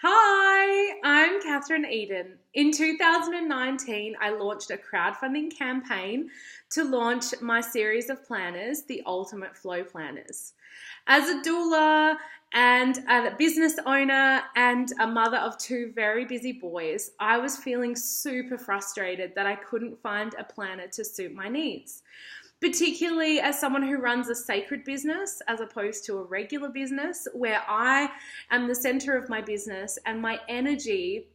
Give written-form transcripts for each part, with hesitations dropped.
Hi, I'm Catherine Eden. In 2019, I launched a crowdfunding campaign to launch my series of planners, the Ultimate Flow Planners. As a doula and a business owner and a mother of two very busy boys, I was feeling super frustrated that I couldn't find a planner to suit my needs, particularly as someone who runs a sacred business as opposed to a regular business where I am the center of my business and my energy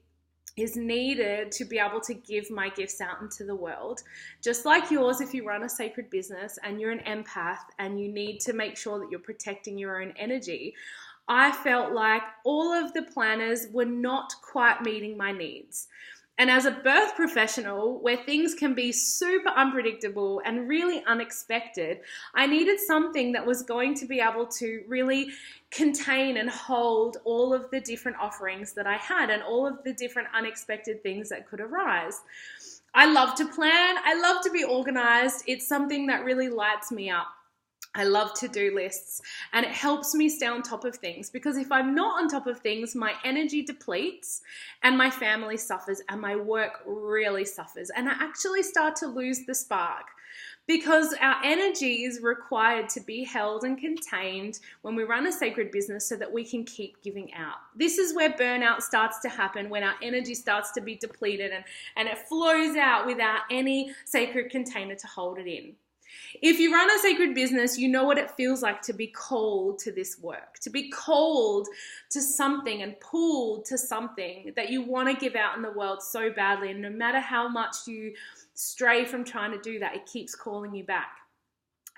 is needed to be able to give my gifts out into the world. Just like yours, if you run a sacred business and you're an empath and you need to make sure that you're protecting your own energy, I felt like all of the planners were not quite meeting my needs. And as a birth professional, where things can be super unpredictable and really unexpected, I needed something that was going to be able to really contain and hold all of the different offerings that I had and all of the different unexpected things that could arise. I love to plan. I love to be organized. It's something that really lights me up. I love to-do lists, and it helps me stay on top of things, because if I'm not on top of things, my energy depletes and my family suffers and my work really suffers, and I actually start to lose the spark, because our energy is required to be held and contained when we run a sacred business so that we can keep giving out. This is where burnout starts to happen, when our energy starts to be depleted and it flows out without any sacred container to hold it in. If you run a sacred business, you know what it feels like to be called to this work, to be called to something and pulled to something that you want to give out in the world so badly. And no matter how much you stray from trying to do that, it keeps calling you back.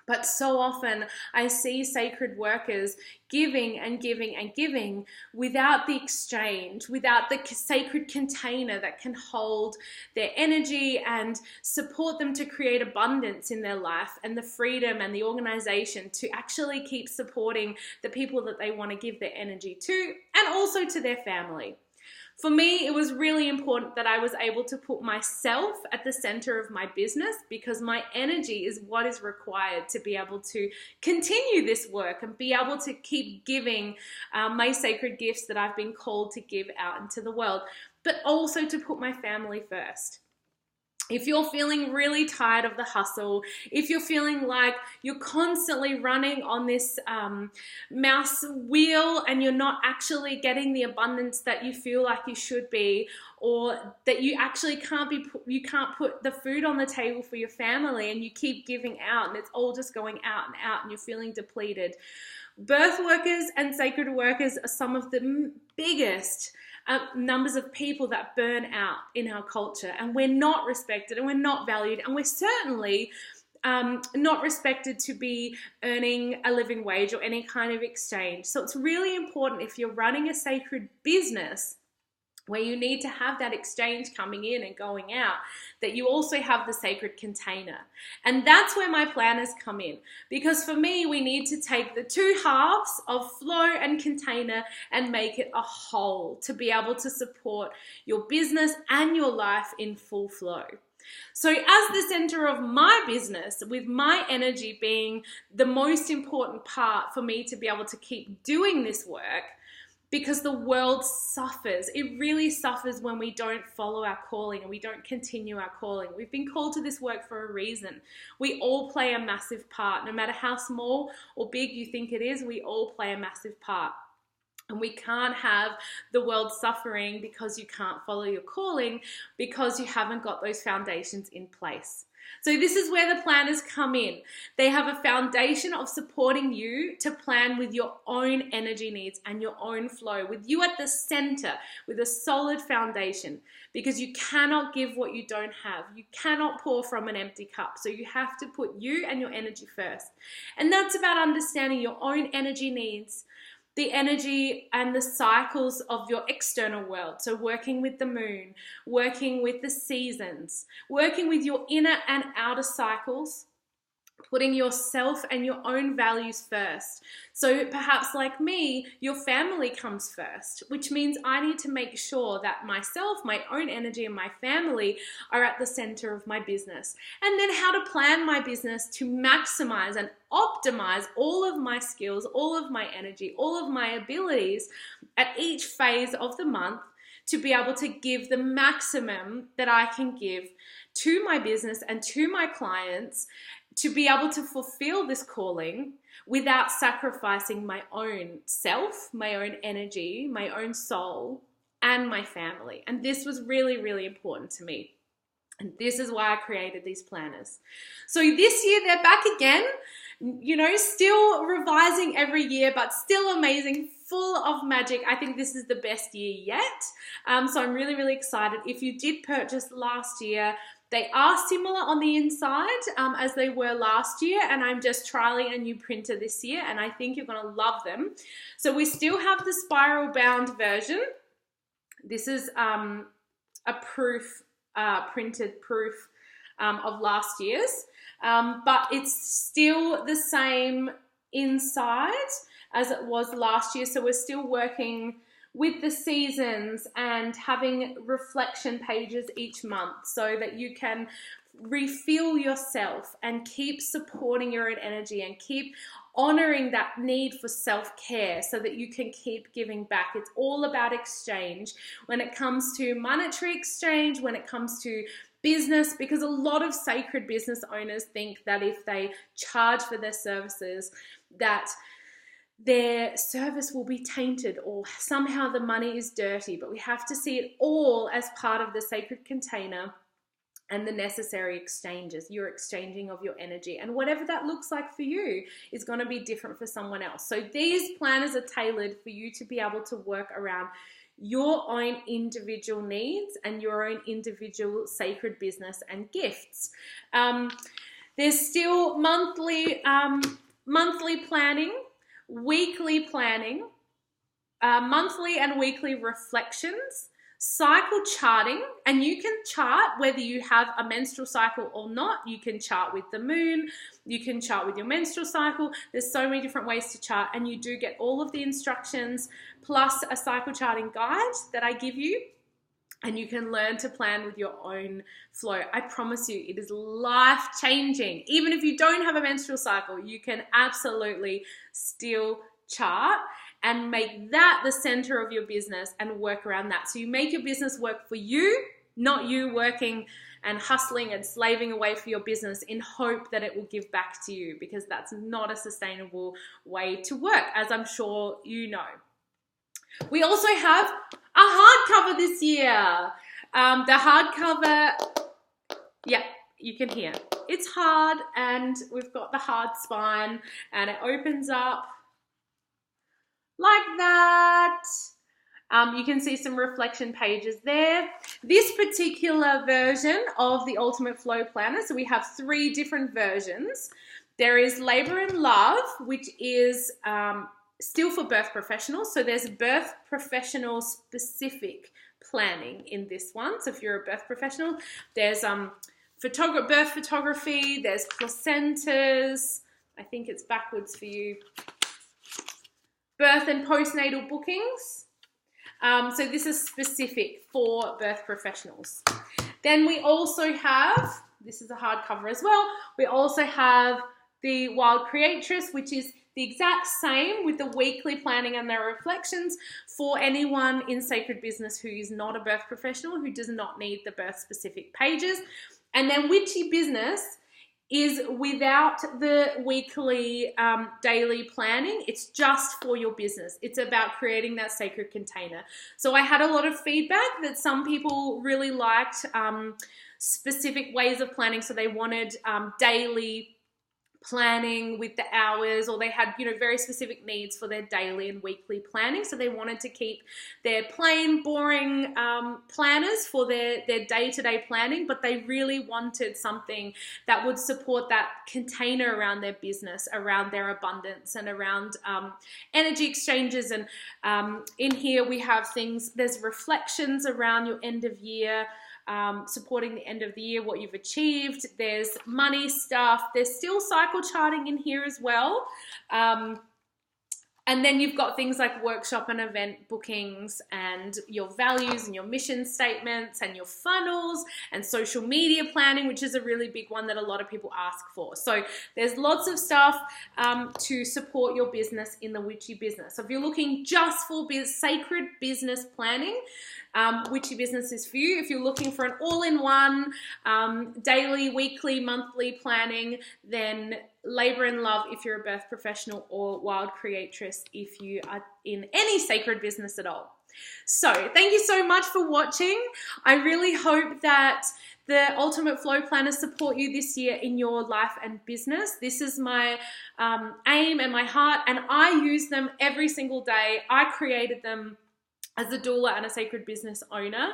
But so often I see sacred workers giving and giving and giving without the exchange, without the sacred container that can hold their energy and support them to create abundance in their life and the freedom and the organization to actually keep supporting the people that they want to give their energy to, and also to their family. For me, it was really important that I was able to put myself at the center of my business, because my energy is what is required to be able to continue this work and be able to keep giving my sacred gifts that I've been called to give out into the world, but also to put my family first. If you're feeling really tired of the hustle, if you're feeling like you're constantly running on this mouse wheel and you're not actually getting the abundance that you feel like you should be, or that you actually you can't put the food on the table for your family, and you keep giving out and it's all just going out and you're feeling depleted. Birth workers and sacred workers are some of the biggest numbers of people that burn out in our culture, and we're not respected and we're not valued, and we're certainly not respected to be earning a living wage or any kind of exchange. So it's really important, if you're running a sacred business where you need to have that exchange coming in and going out, that you also have the sacred container. And that's where my planners come in. Because for me, we need to take the two halves of flow and container and make it a whole to be able to support your business and your life in full flow. So as the center of my business, with my energy being the most important part for me to be able to keep doing this work, because the world suffers. It really suffers when we don't follow our calling and we don't continue our calling. We've been called to this work for a reason. We all play a massive part. No matter how small or big you think it is, we all play a massive part. And we can't have the world suffering because you can't follow your calling, because you haven't got those foundations in place. So this is where the planners come in. They have a foundation of supporting you to plan with your own energy needs and your own flow, with you at the center, with a solid foundation, because you cannot give what you don't have. You cannot pour from an empty cup. So you have to put you and your energy first. And that's about understanding your own energy needs, the energy and the cycles of your external world. So working with the moon, working with the seasons, working with your inner and outer cycles, putting yourself and your own values first. So perhaps like me, your family comes first, which means I need to make sure that myself, my own energy, and my family are at the center of my business. And then how to plan my business to maximize and optimize all of my skills, all of my energy, all of my abilities at each phase of the month to be able to give the maximum that I can give to my business and to my clients, to be able to fulfill this calling without sacrificing my own self, my own energy, my own soul, and my family. And this was really, really important to me. And this is why I created these planners. So this year they're back again, still revising every year, but still amazing, full of magic. I think this is the best year yet. So I'm really, really excited. If you did purchase last year, they are similar on the inside as they were last year, and I'm just trialing a new printer this year, and I think you're going to love them. So we still have the spiral bound version. This is a printed proof of last year's, but it's still the same inside as it was last year. So we're still working with the seasons and having reflection pages each month so that you can refuel yourself and keep supporting your own energy and keep honoring that need for self-care so that you can keep giving back. It's all about exchange when it comes to monetary exchange, when it comes to business, because a lot of sacred business owners think that if they charge for their services, that their service will be tainted or somehow the money is dirty. But we have to see it all as part of the sacred container and the necessary exchanges. You're exchanging of your energy, and whatever that looks like for you is going to be different for someone else. So these planners are tailored for you to be able to work around your own individual needs and your own individual sacred business and gifts. There's still monthly planning, weekly planning, monthly and weekly reflections, cycle charting, and you can chart whether you have a menstrual cycle or not. You can chart with the moon, you can chart with your menstrual cycle. There's so many different ways to chart, and you do get all of the instructions plus a cycle charting guide that I give you, and you can learn to plan with your own flow. I promise you, it is life-changing. Even if you don't have a menstrual cycle, you can absolutely still chart and make that the center of your business and work around that. So you make your business work for you, not you working and hustling and slaving away for your business in hope that it will give back to you, because that's not a sustainable way to work, as I'm sure you know. We also have a hardcover this year. The hardcover, yeah, you can hear. It's hard, and we've got the hard spine, and it opens up like that. You can see some reflection pages there. This particular version of the Ultimate Flow Planner, so we have 3 different versions. There is Labor and Love, which is still for birth professionals. So there's birth professional specific planning in this one. So if you're a birth professional, there's birth photography, there's placentas, I think it's backwards for you, birth and postnatal bookings. So this is specific for birth professionals. Then we also have, this is a hardcover as well, we also have the Wild Creatress, which is the exact same with the weekly planning and their reflections for anyone in sacred business who is not a birth professional, who does not need the birth specific pages. And then Witchy Business is without the weekly daily planning. It's just for your business. It's about creating that sacred container. So I had a lot of feedback that some people really liked specific ways of planning. So they wanted daily planning with the hours, or they had, very specific needs for their daily and weekly planning. So they wanted to keep their plain, boring planners for their day-to-day planning, but they really wanted something that would support that container around their business, around their abundance, and around energy exchanges. And in here we have things, there's reflections around your end of year supporting the end of the year, what you've achieved. There's money stuff. There's still cycle charting in here as well. And then you've got things like workshop and event bookings and your values and your mission statements and your funnels and social media planning, which is a really big one that a lot of people ask for. So there's lots of stuff to support your business in the Witchy Business. So if you're looking just for sacred business planning, Witchy Business is for you. If you're looking for an all-in-one daily, weekly, monthly planning, then Labor and Love if you're a birth professional, or Wild Creatress if you are in any sacred business at all. So thank you so much for watching. I really hope that the Ultimate Flow Planners support you this year in your life and business. This is my aim and my heart, and I use them every single day. I created them as a doula and a sacred business owner.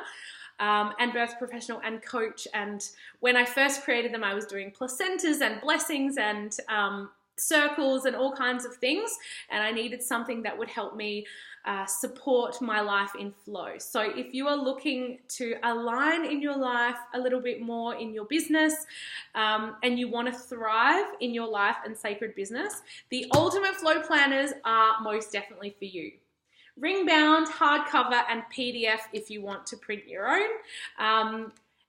And birth professional and coach. And when I first created them, I was doing placentas and blessings and circles and all kinds of things. And I needed something that would help me support my life in flow. So if you are looking to align in your life a little bit more in your business, and you want to thrive in your life and sacred business, the Ultimate Flow Planners are most definitely for you. Ring bound, hardcover, and PDF if you want to print your own.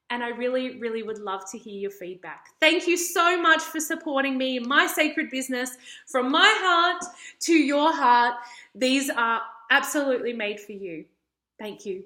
And I really, really would love to hear your feedback. Thank you so much for supporting me in my sacred business. From my heart to your heart, these are absolutely made for you. Thank you.